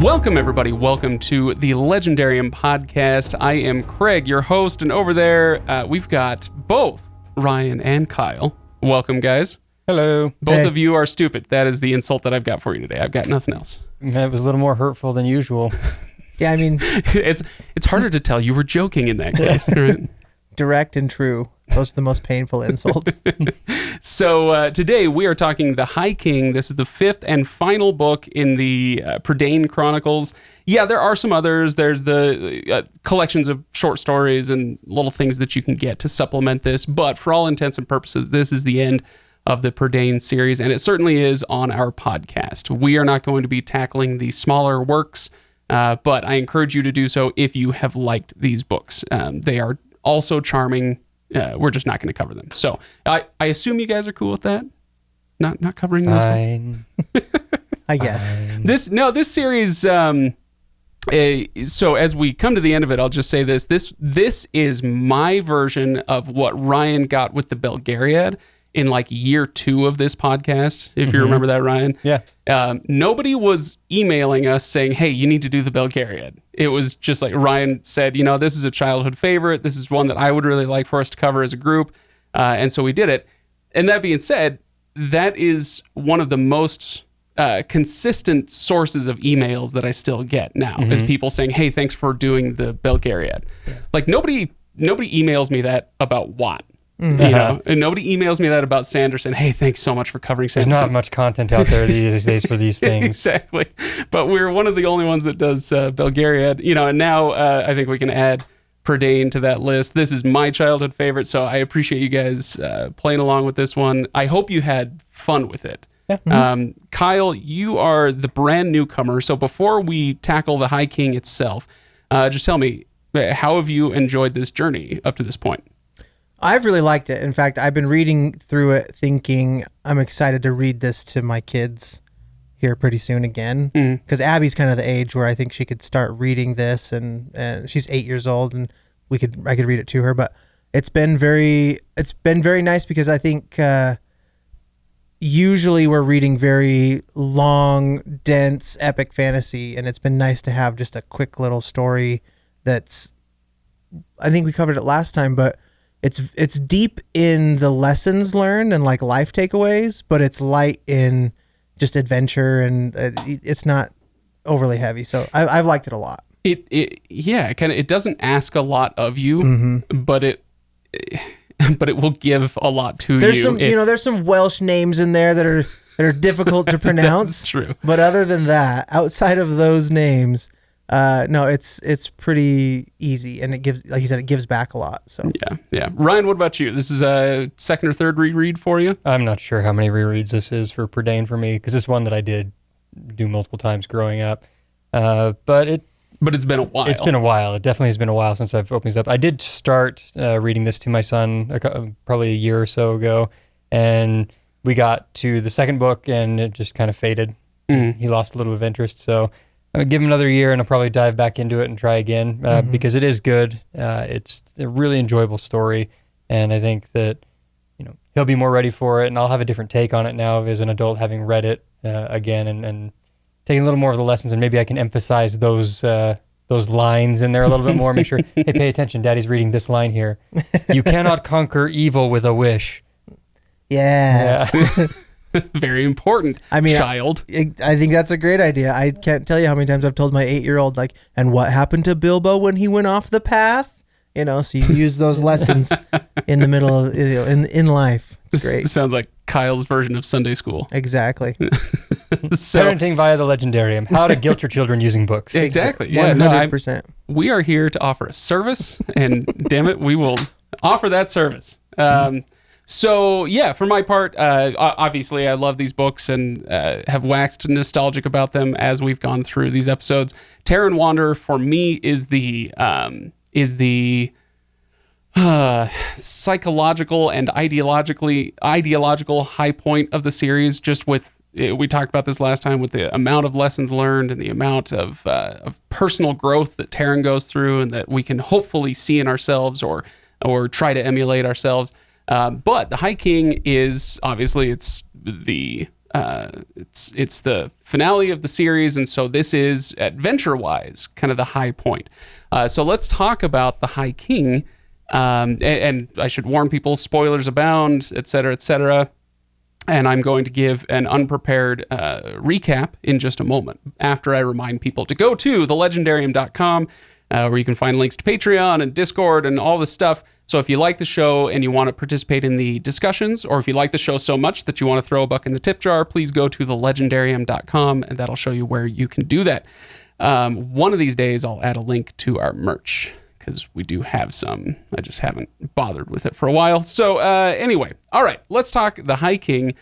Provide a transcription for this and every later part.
Welcome, everybody. Welcome to the Legendarium podcast. I am Craig, your host, and over there, we've got both Ryan and Kyle. Welcome, guys. Hello. Both of you are stupid. That is the insult that I've got for you today. I've got nothing else. That was a little more hurtful than usual. Yeah, I mean... it's harder to tell you were joking in that case. Right? Direct and true. Those are the most painful insults. So today we are talking The High King. This is the fifth and final book in the Prydain Chronicles. Yeah, there are some others. There's the collections of short stories and little things that you can get to supplement this. But for all intents and purposes, this is the end of the Prydain series, and it certainly is on our podcast. We are not going to be tackling the smaller works, but I encourage you to do so if you have liked these books. They are also charming. We're just not going to cover them. So I assume you guys are cool with that? Not covering those Fine. I guess. Fine. This series, so as we come to the end of it, I'll just say this. This is my version of what Ryan got with the Belgariad in like year 2 of this podcast, if you remember that, Ryan. Yeah. Nobody was emailing us saying, hey, you need to do the Belgariad. It was just like Ryan said, this is a childhood favorite. This is one that I would really like for us to cover as a group. And so we did it. And that being said, that is one of the most consistent sources of emails that I still get now, is people saying, hey, thanks for doing the Belgariad. Yeah. Like nobody emails me that about Watt. And nobody emails me that about Sanderson. Hey, thanks so much for covering Sanderson. There's not much content out there these days for these things. Exactly. But we're one of the only ones that does Belgariad. And now I think we can add Prydain to that list. This is my childhood favorite, so I appreciate you guys playing along with this one. I hope you had fun with it. Yeah. Kyle, you are the brand newcomer, so before we tackle the High King itself, just tell me, how have you enjoyed this journey up to this point? I've really liked it. In fact, I've been reading through it thinking I'm excited to read this to my kids here pretty soon again. Because Abby's kind of the age where I think she could start reading this, and she's 8 years old, and I could read it to her. But it's been very nice because I think usually we're reading very long, dense, epic fantasy, and it's been nice to have just a quick little story that's, I think we covered it last time, but it's deep in the lessons learned and like life takeaways, but it's light in just adventure, and it's not overly heavy. So I've liked it a lot. It doesn't ask a lot of you, but it will give a lot to you. There's some Welsh names in there that are difficult to pronounce. That's true. But other than that, outside of those names, no, it's pretty easy, and it gives, like you said, it gives back a lot. So yeah. Ryan, what about you? This is a second or third reread for you? I'm not sure how many rereads this is for Prydain for me, because it's one that I did do multiple times growing up. But it's been a while. It's been a while. It definitely has been a while since I've opened this up. I did start reading this to my son probably a year or so ago, and we got to the second book, and it just kind of faded. He lost a little bit of interest, so I'll give him another year, and I'll probably dive back into it and try again because it is good. It's a really enjoyable story, and I think that he'll be more ready for it, and I'll have a different take on it now as an adult, having read it again and taking a little more of the lessons, and maybe I can emphasize those lines in there a little bit more. Make sure, hey, pay attention, Daddy's reading this line here. You cannot conquer evil with a wish. Yeah. Very important, child. I think that's a great idea. I can't tell you how many times I've told my 8-year-old, like, and what happened to Bilbo when he went off the path? So you use those lessons in the middle of, in life. It's great. This sounds like Kyle's version of Sunday school. Exactly. Parenting via the Legendarium. How to guilt your children using books. Exactly. 100%. We are here to offer a service, and damn it, we will offer that service. So yeah, for my part, obviously I love these books and have waxed nostalgic about them as we've gone through these episodes. Terra and Wander for me is the psychological and ideological high point of the series. Just with, we talked about this last time, with the amount of lessons learned and the amount of personal growth that Terran goes through, and that we can hopefully see in ourselves or try to emulate ourselves. But the High King is obviously, it's the It's the finale of the series, and so this is, adventure-wise, kind of the high point. So let's talk about the High King, and I should warn people, spoilers abound, et cetera, and I'm going to give an unprepared recap in just a moment, after I remind people to go to thelegendarium.com, where you can find links to Patreon and Discord and all this stuff. So if you like the show and you want to participate in the discussions, or if you like the show so much that you want to throw a buck in the tip jar, please go to thelegendarium.com, and that'll show you where you can do that. One of these days, I'll add a link to our merch, because we do have some. I just haven't bothered with it for a while. So anyway, all right, let's talk the High King,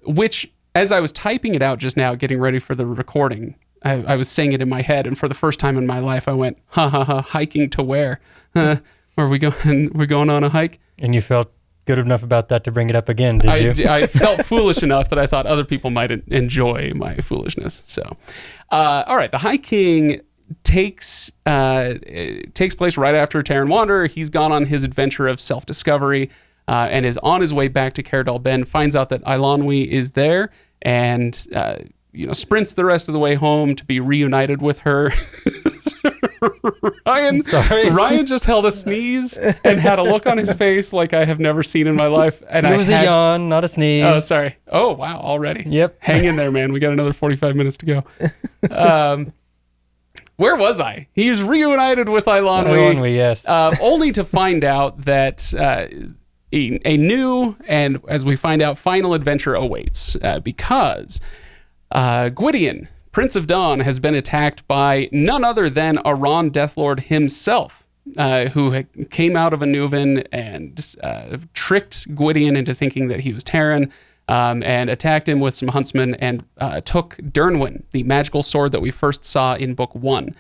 which, as I was typing it out just now, getting ready for the recording, I was saying it in my head, and for the first time in my life, I went, hiking to where? Are we going? We're going on a hike? And you felt good enough about that to bring it up again, did you? I felt foolish enough that I thought other people might enjoy my foolishness. So, all right, the High King takes place right after Terran Wanderer. He's gone on his adventure of self-discovery and is on his way back to Caradal Ben, finds out that Eilonwy is there, and sprints the rest of the way home to be reunited with her. Ryan just held a sneeze and had a look on his face like I have never seen in my life. And it was a yawn, not a sneeze. Oh, sorry. Oh, wow, already. Yep. Hang in there, man. We got another 45 minutes to go. Where was I? He was reunited with Eilonwy. Yes. Only to find out that a new, and as we find out, final adventure awaits, because Gwydion, Prince of Dawn, has been attacked by none other than Aran Deathlord himself, who came out of Anuvin and tricked Gwydion into thinking that he was Terran, and attacked him with some huntsmen and took Dernwyn, the magical sword that we first saw in Book 1.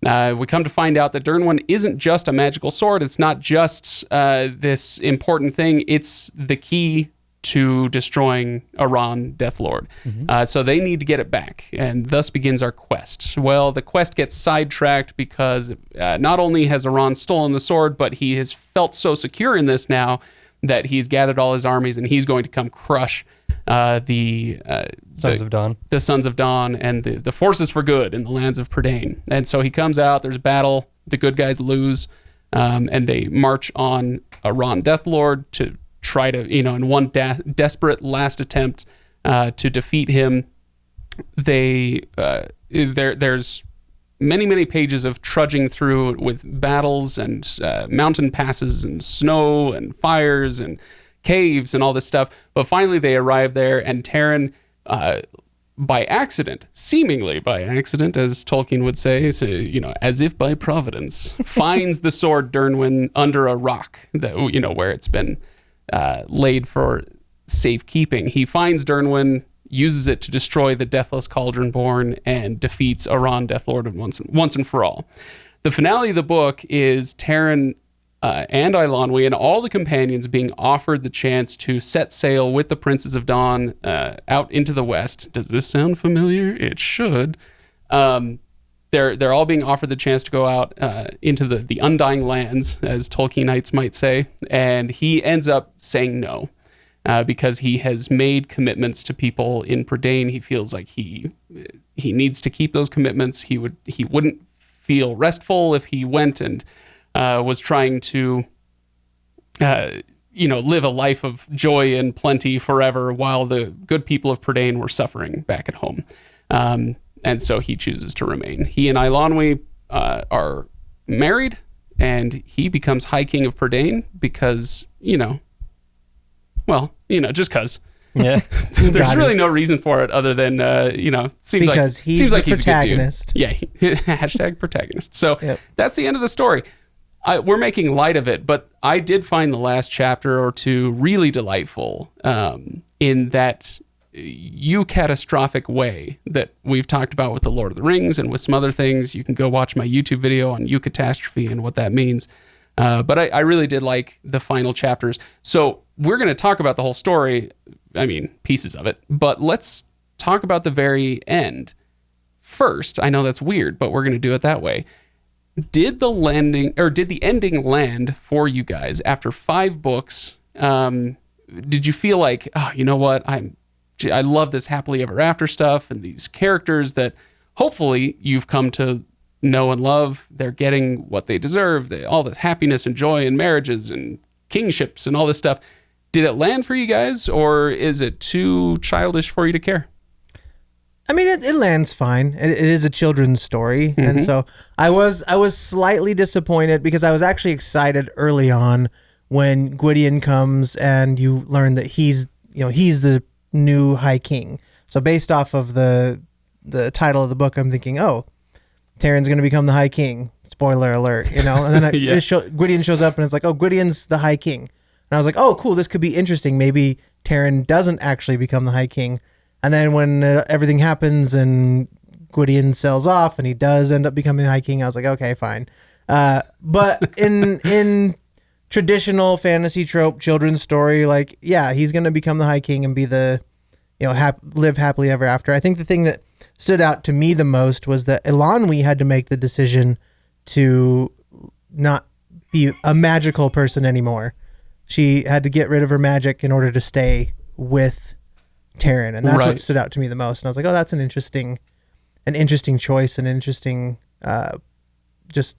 We come to find out that Dernwyn isn't just a magical sword. It's not just this important thing. It's the key to destroying Aran Deathlord. Mm-hmm. So they need to get it back, and thus begins our quest. Well, the quest gets sidetracked because not only has Aran stolen the sword, but he has felt so secure in this now that he's gathered all his armies, and he's going to come crush the Sons of Dawn. The Sons of Dawn and the forces for good in the lands of Prydain. And so he comes out, there's a battle, the good guys lose, and they march on Aran Deathlord to try to, in one desperate last attempt to defeat him. There's many pages of trudging through with battles and mountain passes and snow and fires and caves and all this stuff. But finally they arrive there, and Terran, by accident, seemingly by accident, as Tolkien would say, so, as if by providence, finds the sword Dernwyn under a rock that, where it's been laid for safekeeping. He finds Dernwyn, uses it to destroy the Deathless Cauldronborn, and defeats Aran Deathlord once and for all. The finale of the book is Terran and Eilonwy and all the companions being offered the chance to set sail with the Princes of Dawn out into the west. Does this sound familiar? It should. They're all being offered the chance to go out into the Undying Lands, as Tolkienites might say, and he ends up saying no because he has made commitments to people in Prydain. He feels like he needs to keep those commitments. He wouldn't feel restful if he went and was trying to live a life of joy and plenty forever while the good people of Prydain were suffering back at home. And so he chooses to remain. He and Eilonwy are married, and he becomes High King of Prydain because, just because. Yeah. There's really no reason for it other than, seems because he's the a protagonist. good dude. Yeah, hashtag protagonist. So That's the end of the story. We're making light of it, but I did find the last chapter or two really delightful in that catastrophic way that we've talked about with the Lord of the Rings and with some other things. You can go watch my YouTube video on catastrophe and what that means. But I really did like the final chapters. So we're going to talk about the whole story. I mean, pieces of it, but let's talk about the very end first. I know that's weird, but we're going to do it that way. Did the ending land for you guys after 5 books? Did you feel like, oh, you know what? I'm I love this happily ever after stuff and these characters that hopefully you've come to know and love. They're getting what they deserve, all this happiness and joy and marriages and kingships and all this stuff. Did it land for you guys, or is it too childish for you to care? I mean, it lands fine. It is a children's story, and so I was slightly disappointed because I was actually excited early on when Gwydion comes and you learn that he's the new High King. So based off of the title of the book, I'm thinking, oh, Taryn's going to become the High King. Spoiler alert, And then Gwydion shows up and it's like, oh, Gwydion's the High King. And I was like, oh, cool, this could be interesting. Maybe Taryn doesn't actually become the High King. And then when everything happens and Gwydion sells off and he does end up becoming the High King, I was like, okay, fine. But in traditional fantasy trope children's story, like, yeah, he's going to become the High King and be the, live happily ever after. I think the thing that stood out to me the most was that Elanwi had to make the decision to not be a magical person anymore. She had to get rid of her magic in order to stay with Taryn, and that's what stood out to me the most. And I was like, oh, that's an interesting choice, an interesting just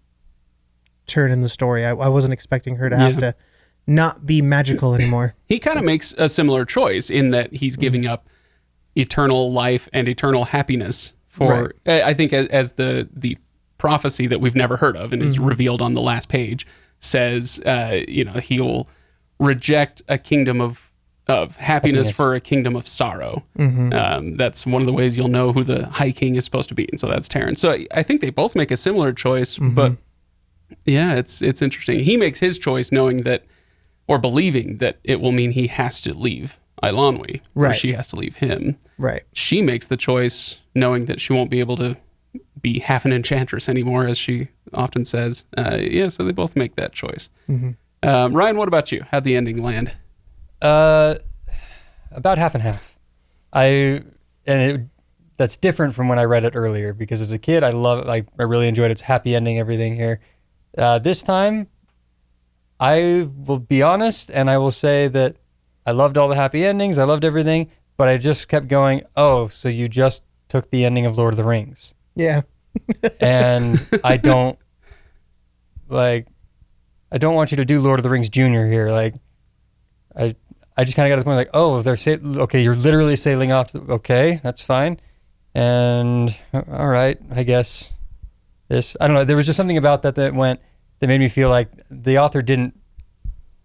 turn in the story. I wasn't expecting her to have to not be magical anymore. He kind of makes a similar choice in that he's giving up eternal life and eternal happiness for, I think, as the prophecy that we've never heard of and is revealed on the last page says, he'll reject a kingdom of happiness for a kingdom of sorrow. That's one of the ways you'll know who the High King is supposed to be, and so that's Taryn. So I think they both make a similar choice, but yeah, it's interesting. He makes his choice knowing that, or believing that it will mean he has to leave Elanwi, or she has to leave him. Right. She makes the choice knowing that she won't be able to be half an enchantress anymore, as she often says. So they both make that choice. Ryan, what about you? How'd the ending land? About half and half. That's different from when I read it earlier, because as a kid, I love it. Like, I really enjoyed its happy ending, everything here. This time, I will be honest, and I will say that I loved all the happy endings. I loved everything, but I just kept going, oh, so you just took the ending of Lord of the Rings. Yeah. And I don't want you to do Lord of the Rings Jr. here. Like, I just kind of got to the point like, oh, okay, you're literally sailing off. Okay, that's fine. And all right, I guess I don't know. There was just something about that made me feel like the author didn't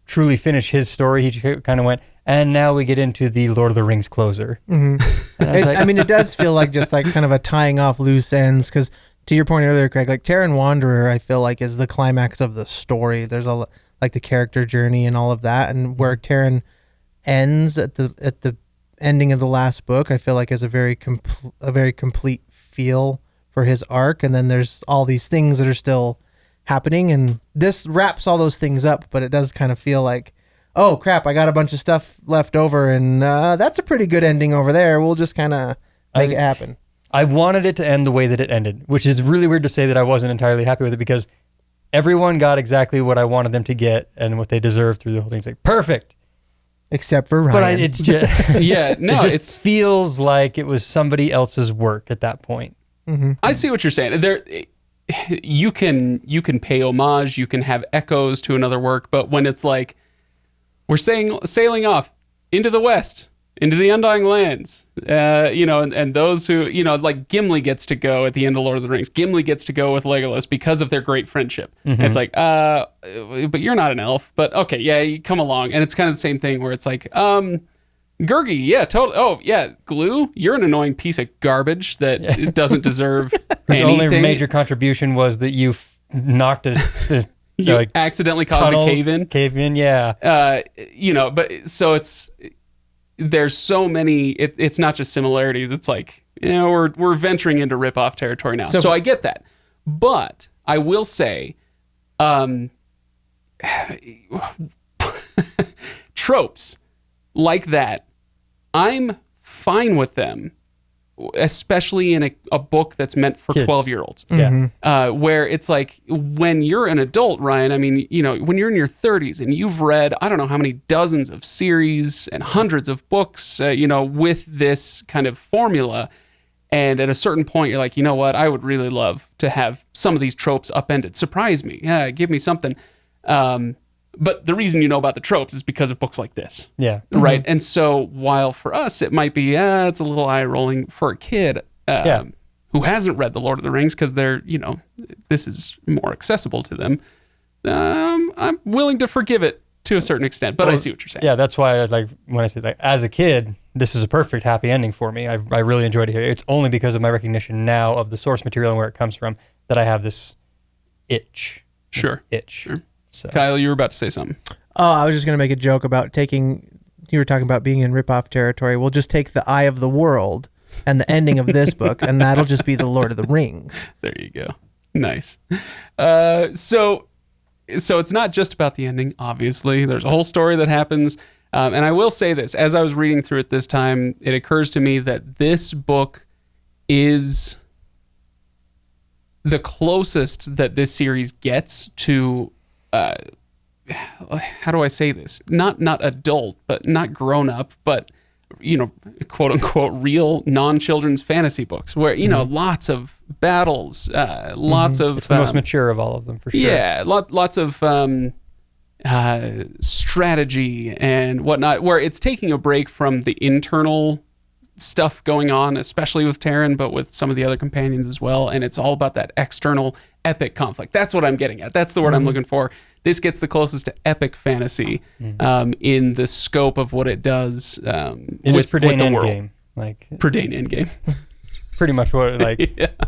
truly finish his story. He kind of went, and now we get into the Lord of the Rings closer. It does feel like just like kind of a tying off loose ends, because to your point earlier, Craig, like Taryn Wanderer, I feel like is the climax of the story. There's like the character journey and all of that, and where Taryn ends at the ending of the last book, I feel like is a very complete feel for his arc. And then there's all these things that are still happening, and this wraps all those things up, but it does kind of feel like, oh crap, I got a bunch of stuff left over, and that's a pretty good ending over there. We'll just kind of make it happen. I wanted it to end the way that it ended, which is really weird to say that I wasn't entirely happy with it, because everyone got exactly what I wanted them to get and what they deserved through the whole thing. It's like, perfect. Except for Ryan. But it's just, it feels like it was somebody else's work at that point. I see what you're saying. You can pay homage, you can have echoes to another work, but when it's like, we're sailing off into the west, into the Undying Lands, and those who, like Gimli gets to go at the end of Lord of the Rings. Gimli gets to go with Legolas because of their great friendship. It's like, but you're not an elf, but okay, yeah, you come along. And it's kind of the same thing where it's like, Gurgi, yeah, totally. Oh, yeah, Glue, you're an annoying piece of garbage that doesn't deserve His anything. only major contribution was that you knocked it. You accidentally caused a cave-in. Cave-in, yeah. But so there's so many, it's not just similarities. It's like, we're venturing into rip-off territory now. So I get that. But I will say, tropes like that, I'm fine with them especially in a book that's meant for Kids. 12-year-olds. Yeah. Where it's like when you're an adult, Ryan, I mean, when you're in your 30s and you've read, I don't know how many dozens of series and hundreds of books, with this kind of formula. And at a certain point, you're like, you know what? I would really love to have some of these tropes upended. Surprise me. Yeah, give me something. But the reason you know about the tropes is because of books like this. Yeah. Right. And so while for us, it might be, it's a little eye rolling for a kid who hasn't read The Lord of the Rings because they're, this is more accessible to them. I'm willing to forgive it to a certain extent, but I see what you're saying. Yeah. That's why when I say as a kid, this is a perfect happy ending for me. I really enjoyed it here. It's only because of my recognition now of the source material and where it comes from that I have this itch. Sure. Sure. So. Kyle, you were about to say something. Oh, I was just going to make a joke about you were talking about being in ripoff territory. We'll just take the Eye of the World and the ending of this book, and that'll just be the Lord of the Rings. There you go. Nice. So it's not just about the ending, obviously. There's a whole story that happens. And I will say this, as I was reading through it this time, it occurs to me that this book is the closest that this series gets to how do I say this? Not adult, but not grown up, but quote unquote real non-children's fantasy books where lots of battles, lots of it's the most mature of all of them for sure. Yeah, lots of strategy and whatnot, where it's taking a break from the internal stuff going on, especially with Taryn, but with some of the other companions as well. And it's all about that external epic conflict. That's what I'm getting at. That's the word I'm looking for. This gets the closest to epic fantasy in the scope of what it does it is Prydain Endgame. Prydain Endgame. Pretty much what, I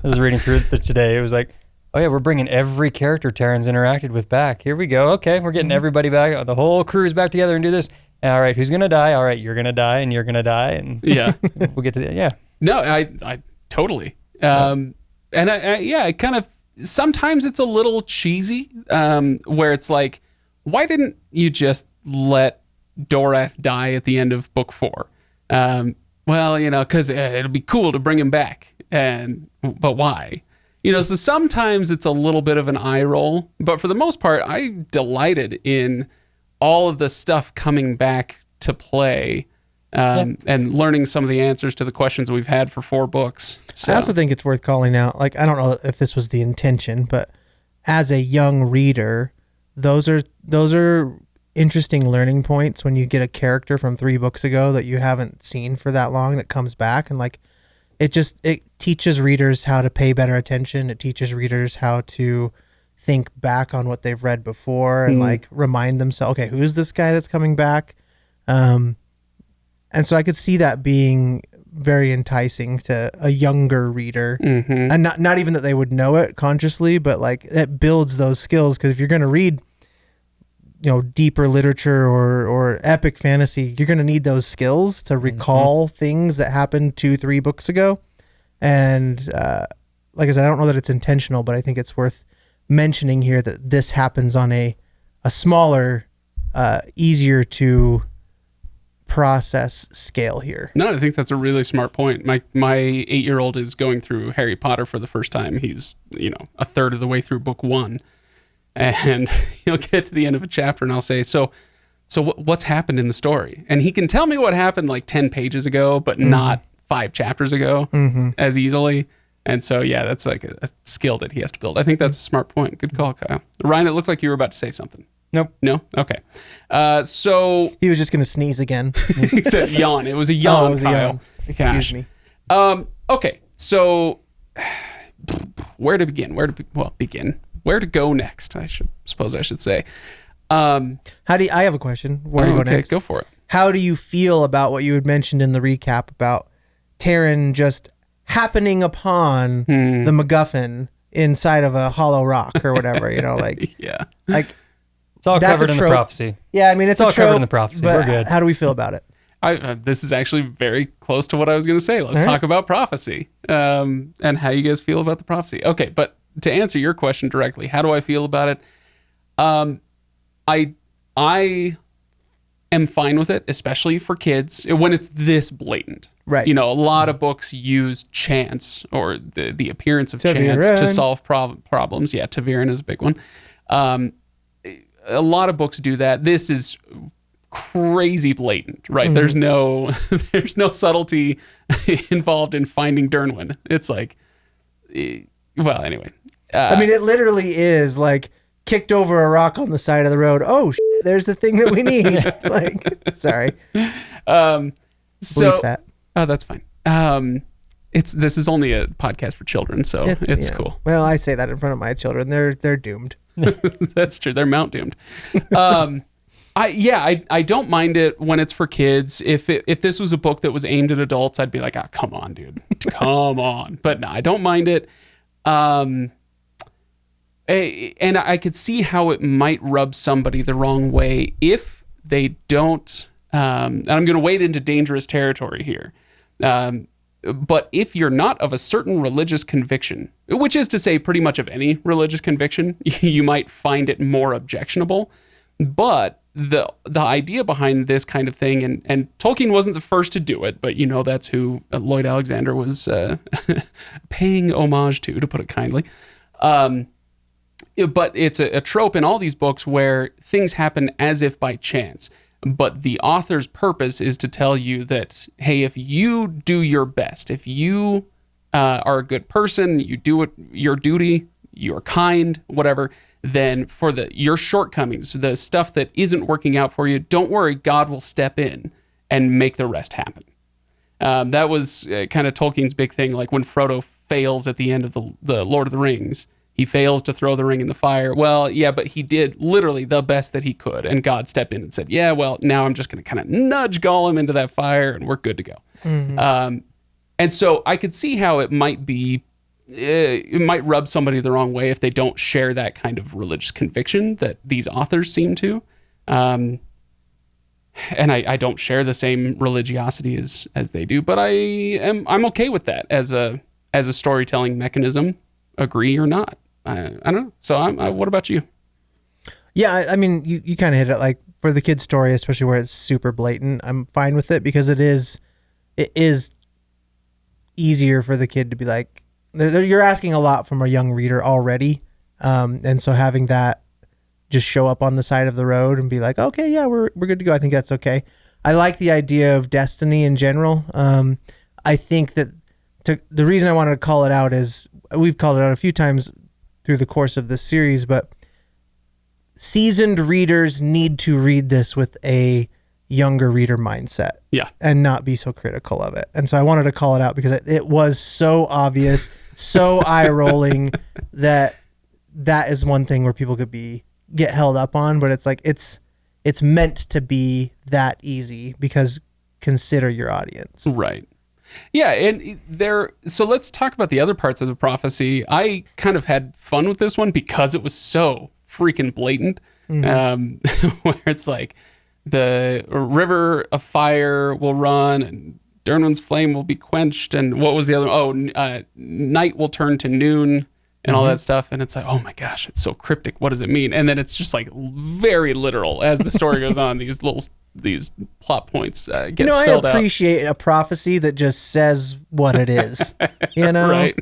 was reading through it today. It was like, oh yeah, we're bringing every character Taryn's interacted with back. Here we go. Okay, we're getting everybody back. The whole crew's back together and do this. All right, who's going to die? All right, you're going to die and you're going to die. And we'll get to the, No, I totally. And I kind of, sometimes it's a little cheesy where it's like, why didn't you just let Dorath die at the end of book 4? Well, because it'll be cool to bring him back. But why? So sometimes it's a little bit of an eye roll, but for the most part, I delighted in all of the stuff coming back to play and learning some of the answers to the questions we've had for 4 books. So. I also think it's worth calling out, I don't know if this was the intention, but as a young reader, those are interesting learning points when you get a character from 3 books ago that you haven't seen for that long that comes back, and it teaches readers how to pay better attention. It teaches readers how to think back on what they've read before and remind themselves, okay, who is this guy that's coming back? And so I could see that being very enticing to a younger reader, and not even that they would know it consciously, but it builds those skills. Because if you're going to read, deeper literature or epic fantasy, you're going to need those skills to recall things that happened 2-3 books ago. And like I said, I don't know that it's intentional, but I think it's worth mentioning here that this happens on a smaller, easier to process scale here. No, I think that's a really smart point. My 8-year-old is going through Harry Potter for the first time. He's, a third of the way through book 1. And he'll get to the end of a chapter and I'll say, so what's happened in the story? And he can tell me what happened 10 pages ago, but not 5 chapters ago as easily. And so, that's a skill that he has to build. I think that's a smart point. Good call, Kyle. Ryan, it looked like you were about to say something. Nope. No? Okay. So... He was just going to sneeze again. He said yawn. It was a yawn, it was Kyle. a yawn. Excuse me. Okay. So, where to begin? Begin. Where to go next? I should say. I have a question. Where to go next? Go for it. How do you feel about what you had mentioned in the recap about Taryn just happening upon the MacGuffin inside of a hollow rock or whatever? Yeah. It's all covered in the prophecy. Yeah, I mean, it's all a trope, covered in the prophecy. But we're good. How do we feel about it? This is actually very close to what I was going to say. Let's talk about prophecy and how you guys feel about the prophecy. Okay, but to answer your question directly, how do I feel about it? I am fine with it, especially for kids when it's this blatant. Right. You know, a lot of books use chance or the appearance of chance Taviran. to solve problems. Yeah, Taviran is a big one. A lot of books do that. This is crazy blatant, right? There's no subtlety involved in finding Dernwin. It's like, well, anyway. I mean, it literally is like kicked over a rock on the side of the road. Oh, there's the thing that we need. Like, sorry. So Bleep that. Oh, that's fine. This is only a podcast for children, so it's yeah. cool. Well, I say that in front of my children. They're doomed. That's true. They're mount doomed. I don't mind it when it's for kids. If this was a book that was aimed at adults, I'd be like, come on, dude, come on. But no, I don't mind it. And I could see how it might rub somebody the wrong way if they don't. And I'm going to wade into dangerous territory here. But if you're not of a certain religious conviction, which is to say pretty much of any religious conviction, you might find it more objectionable. But the idea behind this kind of thing, and Tolkien wasn't the first to do it, but that's who Lloyd Alexander was paying homage to put it kindly. But it's a trope in all these books where things happen as if by chance. But the author's purpose is to tell you that, hey, if you do your best, if you are a good person, you do your duty, you're kind, whatever, then for your shortcomings, the stuff that isn't working out for you, don't worry, God will step in and make the rest happen. That was kind of Tolkien's big thing, like when Frodo fails at the end of the Lord of the Rings. He fails to throw the ring in the fire. Well, yeah, but he did literally the best that he could. And God stepped in and said, yeah, well, now I'm just going to kind of nudge Gollum into that fire and we're good to go. Mm-hmm. And so I could see how it might rub somebody the wrong way if they don't share that kind of religious conviction that these authors seem to. And I don't share the same religiosity as they do, but I'm okay with that as a storytelling mechanism, agree or not. I don't know. So what about you? Yeah, I mean, you kind of hit it. Like for the kid's story, especially where it's super blatant, I'm fine with it because it is easier for the kid to be like, you're asking a lot from a young reader already. And so having that just show up on the side of the road and be like, okay, yeah, we're good to go. I think that's okay. I like the idea of destiny in general. I think that the reason I wanted to call it out is we've called it out a few times through the course of this series, but seasoned readers need to read this with a younger reader mindset. Yeah. And not be so critical of it. And so I wanted to call it out because it was so obvious, so eye-rolling that is one thing where people could get held up on, but it's like it's meant to be that easy because consider your audience. Right. Yeah, and so let's talk about the other parts of the prophecy. I kind of had fun with this one because it was so freaking blatant, where it's like the river of fire will run and Dernwin's flame will be quenched, and what was the other? Night will turn to noon and all that stuff. And it's like, oh my gosh, it's so cryptic. What does it mean? And then it's just like very literal as the story goes on. These plot points get spelled out. I appreciate a prophecy that just says what it is. Right.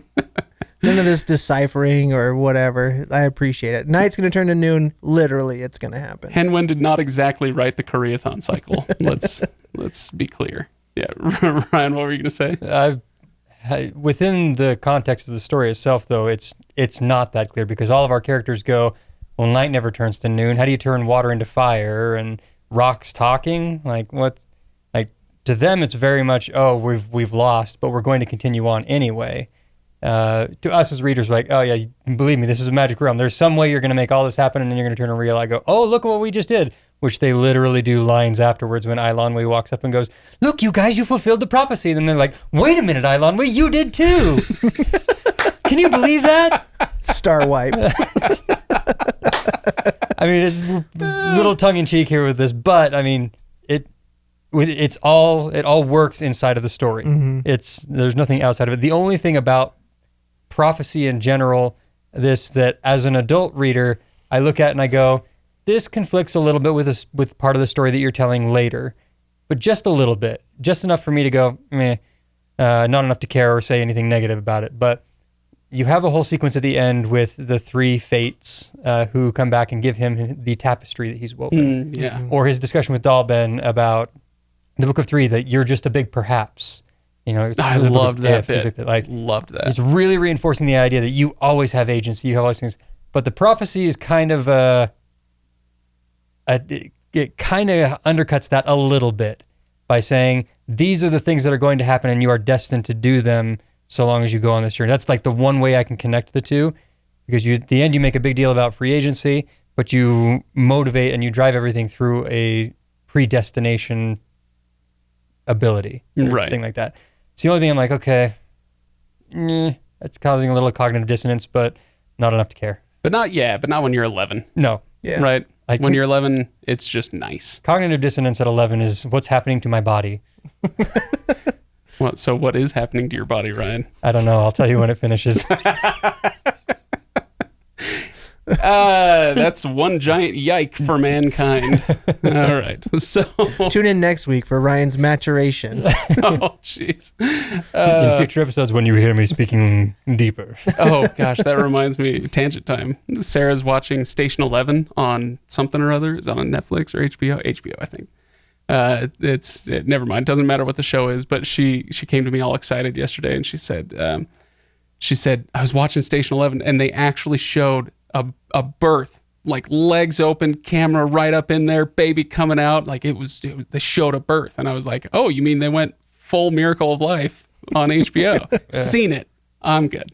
None of this deciphering or whatever. I appreciate it. Night's going to turn to noon. Literally, it's going to happen. Henwin did not exactly write the Koreathon cycle. Let's be clear. Yeah, Ryan, what were you going to say? Within the context of the story itself, though, it's not that clear because all of our characters go, well, night never turns to noon. How do you turn water into fire? And rocks talking? Like what? Like to them, it's very much, oh, we've lost, but we're going to continue on anyway. To us as readers, like, oh yeah, believe me, this is a magic realm. There's some way you're going to make all this happen, and then you're going to turn and realize, go, oh, look at what we just did, which they literally do lines afterwards when Eilonwy walks up and goes, look, you guys, you fulfilled the prophecy. And then they're like, wait a minute, Eilonwy, you did too. Can you believe that? Star wipe. I mean, it's a little tongue in cheek here with this, but I mean, it all works inside of the story. Mm-hmm. There's nothing outside of it. The only thing about prophecy in general, that as an adult reader, I look at and I go, this conflicts a little bit with part of the story that you're telling later, but just a little bit, just enough for me to go, meh, not enough to care or say anything negative about it. But you have a whole sequence at the end with the three fates who come back and give him the tapestry that he's woven. Or his discussion with Dalben about the Book of Three, that you're just a big perhaps. I loved that bit. Loved that. It's really reinforcing the idea that you always have agency, you have all these things. But the prophecy is kind of it kind of undercuts that a little bit by saying these are the things that are going to happen and you are destined to do them so long as you go on this journey. That's like the one way I can connect the two, because at the end you make a big deal about free agency, but you motivate and you drive everything through a predestination ability, right? Thing like that. It's the only thing I'm like, okay, it's causing a little cognitive dissonance, but not enough to care. But not when you're 11. No. Yeah. Right? When you're 11, it's just nice. Cognitive dissonance at 11 is what's happening to my body. So what is happening to your body, Ryan? I don't know. I'll tell you when it finishes. That's one giant yike for mankind. All right. So tune in next week for Ryan's maturation. Oh, jeez. In future episodes, when you hear me speaking deeper. Oh, gosh, that reminds me. Tangent time. Sarah's watching Station 11 on something or other. Is that on Netflix or HBO? HBO, I think. Never mind. Doesn't matter what the show is. But she came to me all excited yesterday, and she said, I was watching Station 11, and they actually showed a birth, like legs open, camera right up in there, baby coming out, like they showed a birth. And I was like, oh, you mean they went full Miracle of Life on HBO? Yeah. Seen it. I'm good.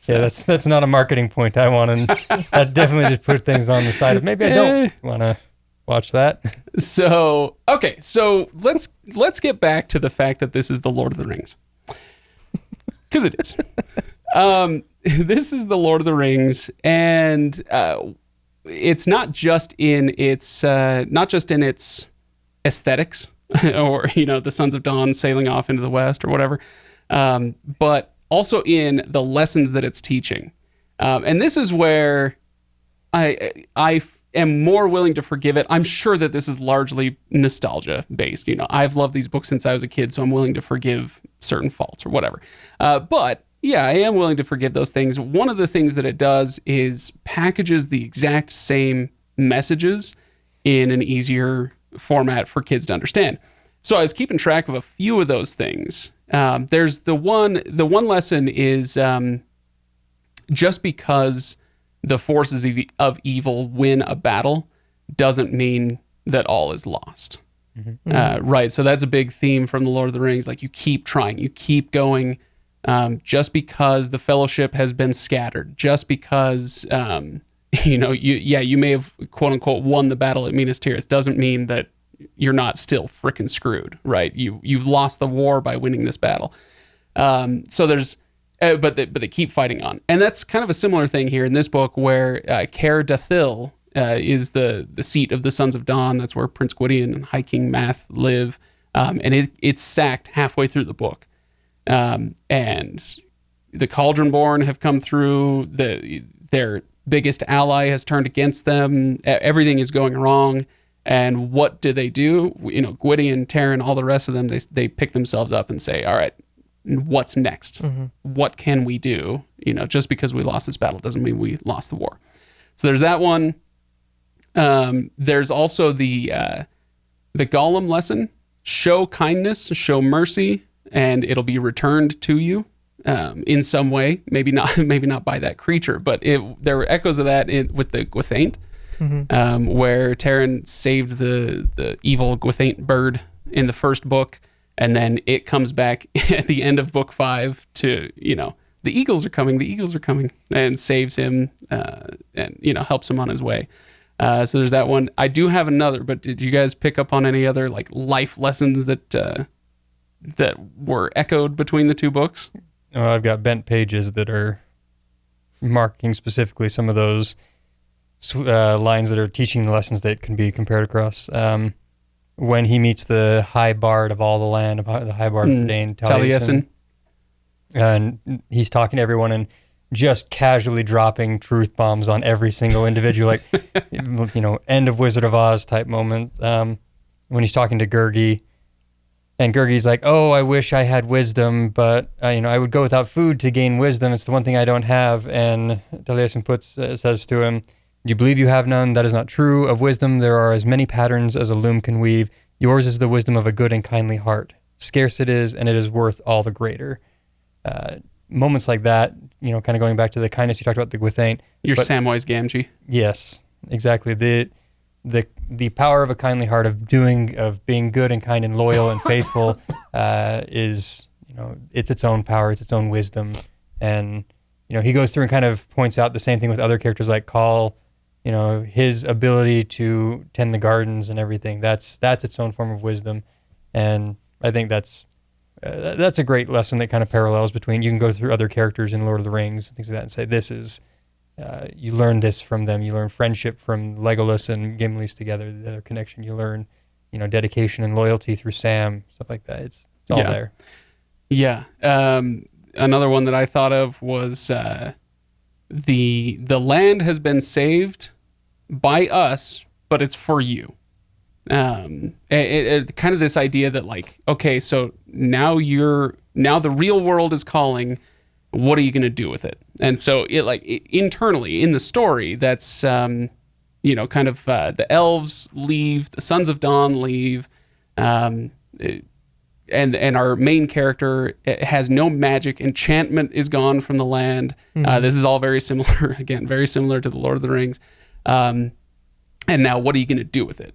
So. Yeah, that's not a marketing point I want, and I definitely just put things on the side of maybe I don't want to watch that. So, okay, so let's get back to the fact that this is the Lord of the Rings. Because it is. This is the Lord of the Rings, and it's not just in its aesthetics, or the Sons of Dawn sailing off into the west or whatever, but also in the lessons that it's teaching. And this is where I am more willing to forgive it. I'm sure that this is largely nostalgia based. I've loved these books since I was a kid, so I'm willing to forgive certain faults or whatever. But yeah, I am willing to forgive those things. One of the things that it does is packages the exact same messages in an easier format for kids to understand. So I was keeping track of a few of those things. There's the one lesson is just because the forces of evil win a battle doesn't mean that all is lost. Mm-hmm. Right. So that's a big theme from the Lord of the Rings. Like, you keep trying, you keep going. Just because the fellowship has been scattered, just because, you may have quote unquote won the battle at Minas Tirith, doesn't mean that you're not still frickin' screwed, right? You've lost the war by winning this battle. So there's, but they keep fighting on. And that's kind of a similar thing here in this book, where Caer Dathil is the seat of the Sons of Dawn. That's where Prince Gwydion and High King Math live. And it's sacked halfway through the book. And the Cauldronborn have come through. Their biggest ally has turned against them. Everything is going wrong. And what do? Gwydion, Taran, all the rest of them, they pick themselves up and say, all right, what's next? Mm-hmm. What can we do? Just because we lost this battle doesn't mean we lost the war. So there's that one. There's also the Gollum lesson: show kindness, show mercy, and it'll be returned to you in some way. Maybe not by that creature, but there were echoes of that with the Gwythaint, mm-hmm. Where Taran saved the evil Gwythaint bird in the first book, and then it comes back at the end of book 5 to, the eagles are coming, and saves him, and helps him on his way. So there's that one. I do have another, but did you guys pick up on any other like life lessons that were echoed between the two books? Oh, I've got bent pages that are marking specifically some of those lines that are teaching the lessons that can be compared across. When he meets the High Bard of all the land, the High Bard of Prydain, Taliesin, and he's talking to everyone, and just casually dropping truth bombs on every single individual, like, end of Wizard of Oz type moment. When he's talking to Gurgi, and Gurgi's like, "Oh, I wish I had wisdom, but I would go without food to gain wisdom. It's the one thing I don't have." And Taliesin says to him, "Do you believe you have none? That is not true. Of wisdom, there are as many patterns as a loom can weave. Yours is the wisdom of a good and kindly heart. Scarce it is, and it is worth all the greater." Moments like that, kind of going back to the kindness you talked about, the Gwythaint. Your Samwise Gamgee. Yes, exactly. The power of a kindly heart, of being good and kind and loyal and faithful, is, it's its own power, it's its own wisdom. And, he goes through and kind of points out the same thing with other characters like Call, his ability to tend the gardens and everything. That's its own form of wisdom. And I think that's a great lesson that kind of parallels between, you can go through other characters in Lord of the Rings and things like that and say, this is, you learn this from them. You learn friendship from Legolas and Gimli's together, their connection. You learn, dedication and loyalty through Sam, stuff like that. It's all there. Yeah. Another one that I thought of was the land has been saved by us, but it's for you. It kind of this idea that, like, okay, so now the real world is calling. What are you going to do with it? And so internally in the story, that's kind of the elves leave, the Sons of Dawn leave, and our main character has no magic. Enchantment is gone from the land. This is all very similar, again, very similar to the Lord of the Rings. And now, what are you going to do with it?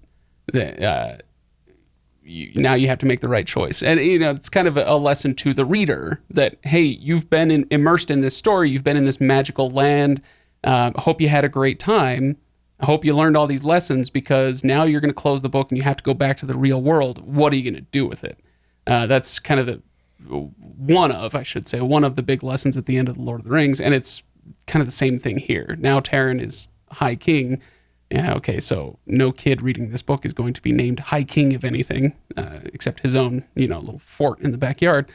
Now you have to make the right choice. And, it's kind of a lesson to the reader that, hey, you've been immersed in this story. You've been in this magical land. I hope you had a great time. I hope you learned all these lessons, because now you're going to close the book and you have to go back to the real world. What are you going to do with it? That's kind of one of the big lessons at the end of the Lord of the Rings. And it's kind of the same thing here. Now Taran is High King. Yeah, okay, so no kid reading this book is going to be named High King of anything, except his own, little fort in the backyard.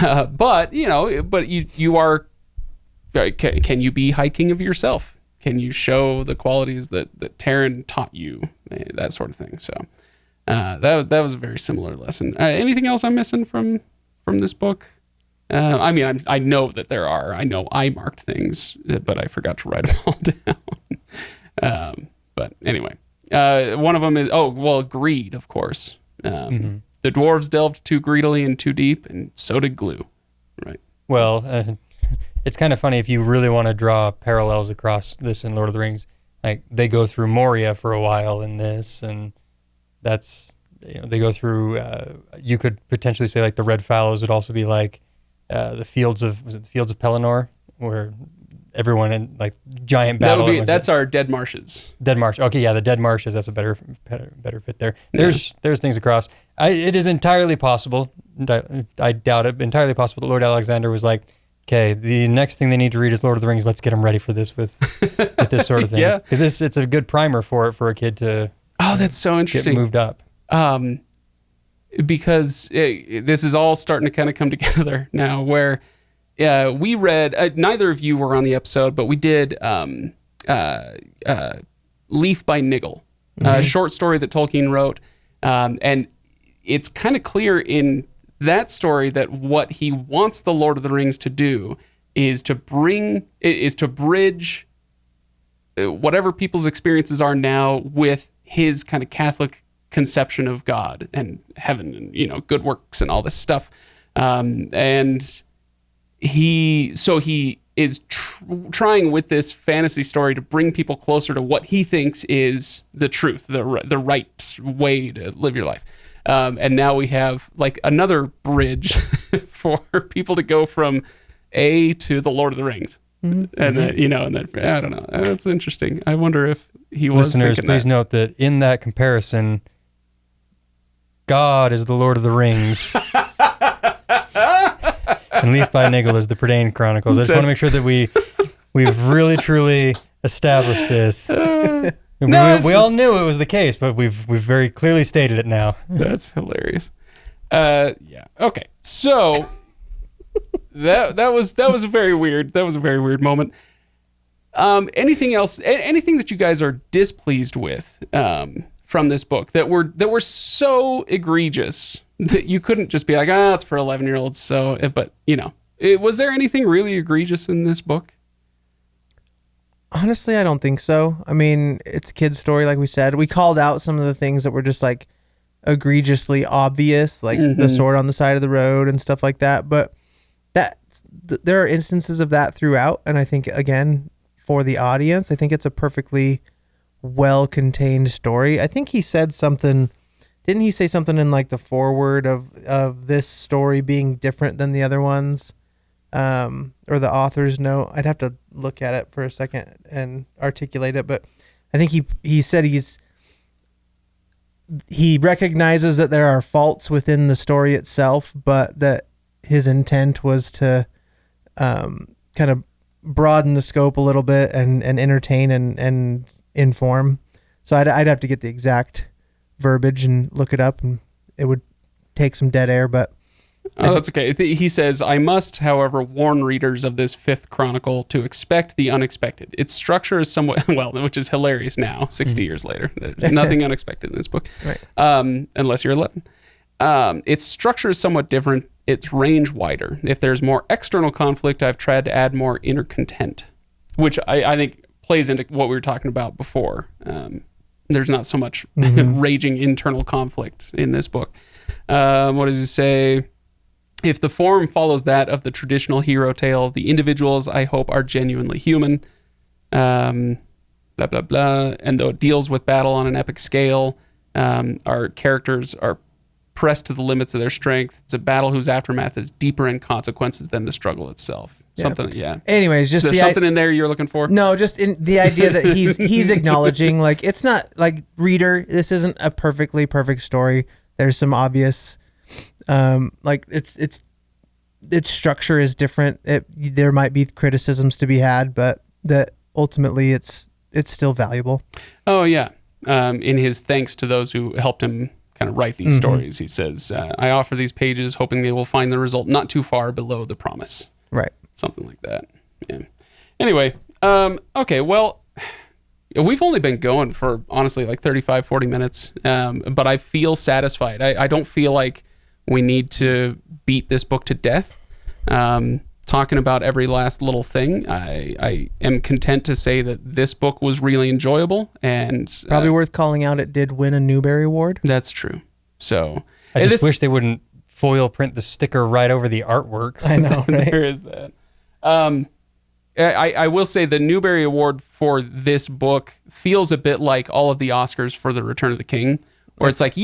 But you are, can you be High King of yourself? Can you show the qualities that Taran taught you? That sort of thing. So that was a very similar lesson. Anything else I'm missing from this book? I know that there are. I know I marked things, but I forgot to write them all down. But anyway, one of them is, greed, of course. The dwarves delved too greedily and too deep, and so did glue, right? Well, it's kind of funny if you really want to draw parallels across this in Lord of the Rings. Like, they go through Moria for a while in this, and that's, they go through, you could potentially say, like, the Red Fallows would also be like the fields of Pelennor, where everyone in, like, giant battle. That's our Dead Marshes. Dead Marsh. Okay, yeah, the Dead Marshes. That's a better fit there. There's things across. It is entirely possible. I doubt it. Entirely possible that Lord Alexander was like, okay, the next thing they need to read is Lord of the Rings. Let's get them ready for this with this sort of thing. Yeah, because it's a good primer for a kid to. Oh, that's so interesting. Get moved up. Because this is all starting to kind of come together now, where. We read, neither of you were on the episode, but we did Leaf by Niggle, a short story that Tolkien wrote. And it's kind of clear in that story that what he wants the Lord of the Rings to do is to bridge whatever people's experiences are now with his kind of Catholic conception of God and heaven and, good works and all this stuff. And he is trying with this fantasy story to bring people closer to what he thinks is the truth, the right way to live your life. And now we have like another bridge for people to go from A to the Lord of the Rings. Mm-hmm. And then, I don't know. That's interesting. I wonder if he was Listeners, thinking please note that in that comparison, God is the Lord of the Rings. And Leaf by Niggle is the Prydain Chronicles. I just want to make sure that we've really truly established this. We all knew it was the case, but we've very clearly stated it now. That's hilarious. Yeah. Okay. So that was a very weird moment. Anything else? Anything that you guys are displeased with from this book that were so egregious that you couldn't just be like, it's for 11-year-olds. So, but was there anything really egregious in this book? Honestly, I don't think so. I mean, it's a kid's story, like we said. We called out some of the things that were just like egregiously obvious, like the sword on the side of the road and stuff like that. But there are instances of that throughout, and I think again, for the audience, I think it's a perfectly well-contained story. I think he said something, didn't he say something in like the foreword of this story being different than the other ones, or the author's note? I'd have to look at it for a second and articulate it, but I think he said he recognizes that there are faults within the story itself, but that his intent was to kind of broaden the scope a little bit and entertain and inform. So I'd have to get the exact verbiage and look it up, and it would take some dead air, but that's okay. He says, I must, however, warn readers of this 5th chronicle to expect the unexpected. Its structure is somewhat, which is hilarious now, 60 years later. There's nothing unexpected in this book, right. Unless you're 11. Its structure is somewhat different. Its range wider. If there's more external conflict, I've tried to add more inner content, which I think plays into what we were talking about before. There's not so much raging internal conflict in this book. What does he say? If the form follows that of the traditional hero tale, the individuals, I hope, are genuinely human. Blah, blah, blah. And though it deals with battle on an epic scale, our characters are pressed to the limits of their strength. It's a battle whose aftermath is deeper in consequences than the struggle itself. Anyways, just is there something in there you're looking for? No, just in the idea that he's acknowledging, like, it's not like, reader, this isn't a perfectly perfect story. There's some obvious, like its structure is different. There might be criticisms to be had, but that ultimately it's still valuable. Oh yeah. In his thanks to those who helped him kind of write these stories, he says, I offer these pages hoping they will find the result not too far below the promise. Right. Something like that. Yeah. Anyway, okay, well, we've only been going for honestly like 35, 40 minutes, but I feel satisfied. I don't feel like we need to beat this book to death. Talking about every last little thing, I am content to say that this book was really enjoyable and probably worth calling out. It did win a Newbery Award. That's true. So I just wish they wouldn't foil print the sticker right over the artwork. I know, right? There is that. I will say the Newbery Award for this book feels a bit like all of the Oscars for The Return of the King, where it's like,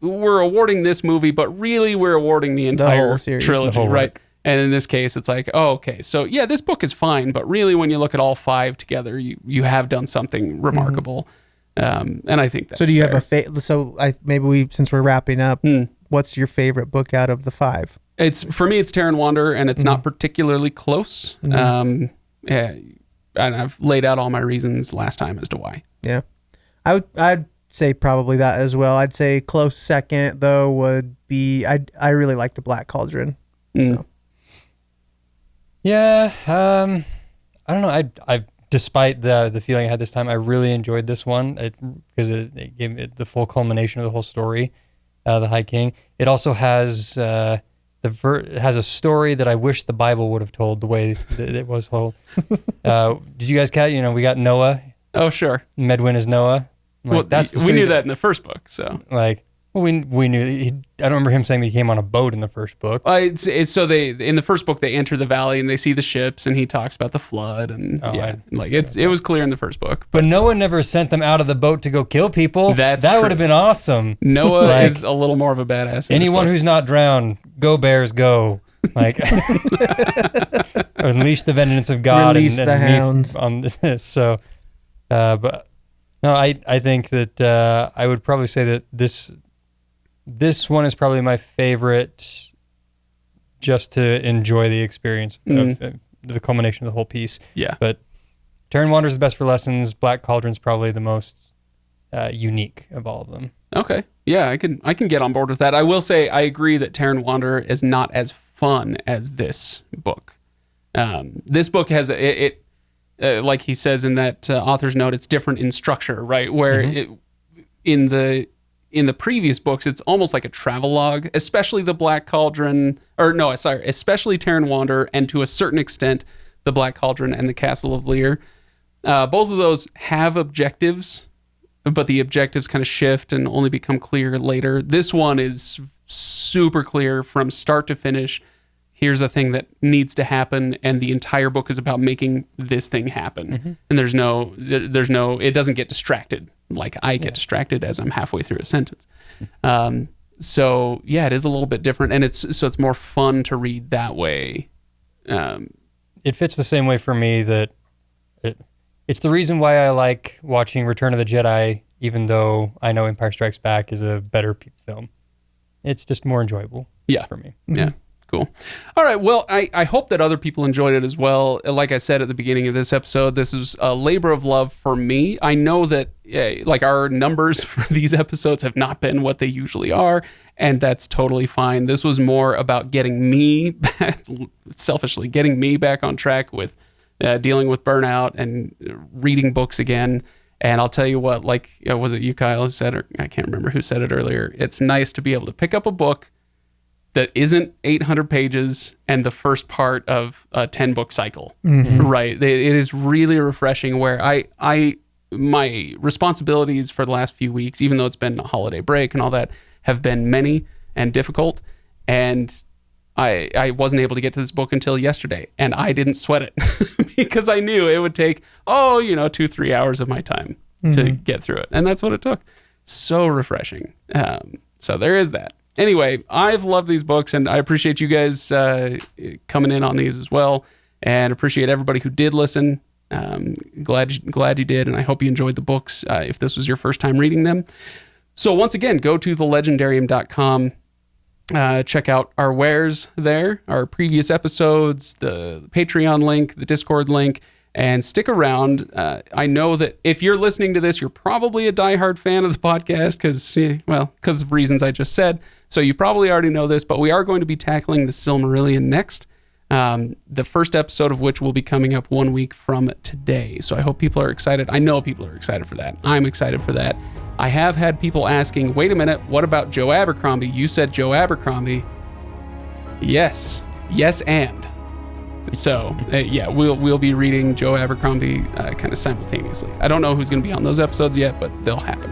we're awarding this movie, but really we're awarding the entire series, trilogy, right? And in this case, it's like, oh, okay, so yeah, this book is fine, but really when you look at all 5 together, you have done something remarkable, and I think that's so. Do you fair. have since we're wrapping up, what's your favorite book out of the 5? For me, it's Terran Wander, and it's not particularly close. And I've laid out all my reasons last time as to why. Yeah, I'd say probably that as well. I'd say close second though would be I really like the Black Cauldron. So. Yeah, I don't know. I despite the feeling I had this time, I really enjoyed this one because it gave me the full culmination of the whole story. The High King. It also has it has a story that I wish the Bible would have told the way that it was told. Did you guys catch? We got Noah. Oh, sure. Medwin is Noah. Well, we knew that in the first book, so we knew. I don't remember him saying that he came on a boat in the first book. So in the first book they enter the valley and they see the ships, and he talks about the flood, and it was clear in the first book. But Noah never sent them out of the boat to go kill people. That would have been awesome. Noah is a little more of a badass. Anyone who's not drowned, go bears, go! Unleash the vengeance of God. Release the hounds on this. So, but no, I think that I would probably say that this one is probably my favorite, just to enjoy the experience of the culmination of the whole piece. Yeah. But Terran Wander is the best for lessons. Black Cauldron's probably the most unique of all of them. Okay. Yeah, I can get on board with that. I will say I agree that Terran Wander is not as fun as this book. This book has like he says in that author's note, it's different in structure, right? Where in the previous books, it's almost like a travelogue, especially the Black Cauldron, especially Terran Wanderer, and to a certain extent, the Black Cauldron and the Castle of Lear. Both of those have objectives, but the objectives kind of shift and only become clear later. This one is super clear from start to finish. Here's a thing that needs to happen, and the entire book is about making this thing happen. And there's no, it doesn't get distracted like I get distracted as I'm halfway through a sentence. So yeah, it is a little bit different, and it's more fun to read that way. It fits the same way for me that it's the reason why I like watching Return of the Jedi, even though I know Empire Strikes Back is a better film. It's just more enjoyable for me. Yeah. Cool. All right. Well, I hope that other people enjoyed it as well. Like I said at the beginning of this episode, this is a labor of love for me. I know that like our numbers for these episodes have not been what they usually are, and that's totally fine. This was more about getting me back, selfishly getting me back on track with dealing with burnout and reading books again. And I'll tell you what, like, was it you, Kyle, who said, or I can't remember who said it earlier. It's nice to be able to pick up a book that isn't 800 pages and the first part of a 10-book cycle, right? It is really refreshing where my responsibilities for the last few weeks, even though it's been a holiday break and all that, have been many and difficult. And I wasn't able to get to this book until yesterday, and I didn't sweat it because I knew it would take, 2-3 hours of my time to get through it. And that's what it took. So refreshing. So there is that. Anyway, I've loved these books, and I appreciate you guys coming in on these as well, and appreciate everybody who did listen. Glad you did, and I hope you enjoyed the books if this was your first time reading them. So once again, go to thelegendarium.com. Check out our wares there, our previous episodes, the Patreon link, the Discord link, and stick around. I know that if you're listening to this, you're probably a diehard fan of the podcast because of reasons I just said. So you probably already know this, but we are going to be tackling the Silmarillion next. The first episode of which will be coming up 1 week from today. So I hope people are excited. I know people are excited for that. I'm excited for that. I have had people asking, wait a minute, what about Joe Abercrombie? You said Joe Abercrombie. Yes, and. So we'll be reading Joe Abercrombie kind of simultaneously. I don't know who's going to be on those episodes yet, but they'll happen.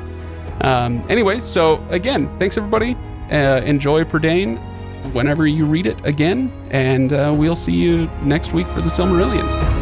Anyway, so again, thanks everybody. Enjoy Prydain whenever you read it again, and we'll see you next week for the Silmarillion.